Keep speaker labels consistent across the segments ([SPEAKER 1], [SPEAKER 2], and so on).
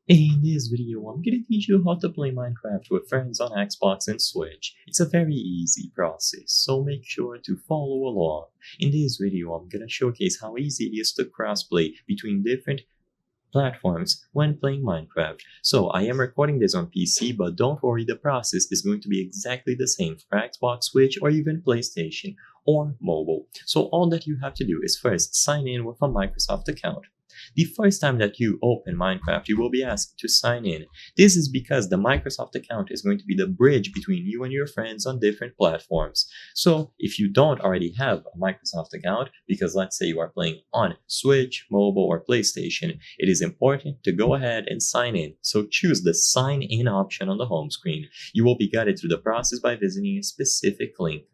[SPEAKER 1] In this video, I'm gonna teach you how to play Minecraft with friends on Xbox and Switch. It's a very easy process, so make sure to follow along. In this video, I'm gonna showcase how easy it is to crossplay between different platforms when playing Minecraft. So I am recording this on PC, but don't worry, the process is going to be exactly the same for Xbox, Switch, or even PlayStation or mobile. So all that you have to do is first sign in with a Microsoft account. The first time that you open Minecraft, you will be asked to sign in. This is because the Microsoft account is going to be the bridge between you and your friends on different platforms. So if you don't already have a Microsoft account, because let's say you are playing on Switch, mobile, or PlayStation, it is important to go ahead and sign in. So choose the sign in option on the home screen. You will be guided through the process by visiting a specific link.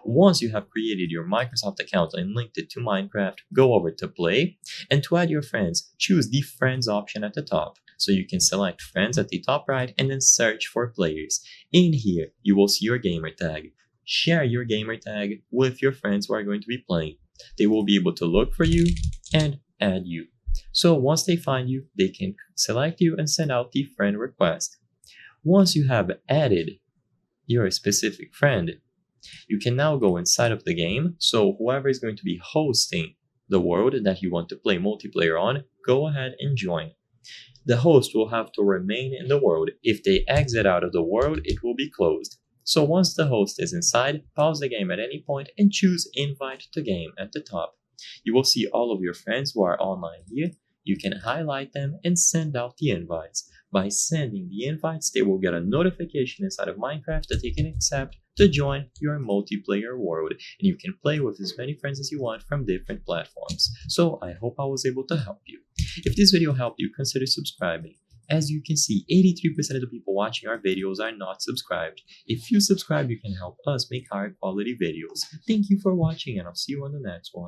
[SPEAKER 1] Once you have created your Microsoft account and linked it to Minecraft, go over to Play, and to add your friends, choose the Friends option at the top. So you can select Friends at the top right and then search for players. In here, you will see your gamer tag. Share your gamer tag with your friends who are going to be playing. They will be able to look for you and add you. So once they find you, they can select you and send out the friend request. Once you have added your specific friend, you can now go inside of the game, so whoever is going to be hosting the world that you want to play multiplayer on, go ahead and join. The host will have to remain in the world. If they exit out of the world, it will be closed. So once the host is inside, pause the game at any point and choose Invite to Game at the top. You will see all of your friends who are online here. You can highlight them and send out the invites. By sending the invites, they will get a notification inside of Minecraft that they can accept to join your multiplayer world, and you can play with as many friends as you want from different platforms. So I hope I was able to help you. If this video helped you, consider subscribing. As you can see, 83% of the people watching our videos are not subscribed. If you subscribe, you can help us make higher quality videos. Thank you for watching, and I'll see you on the next one.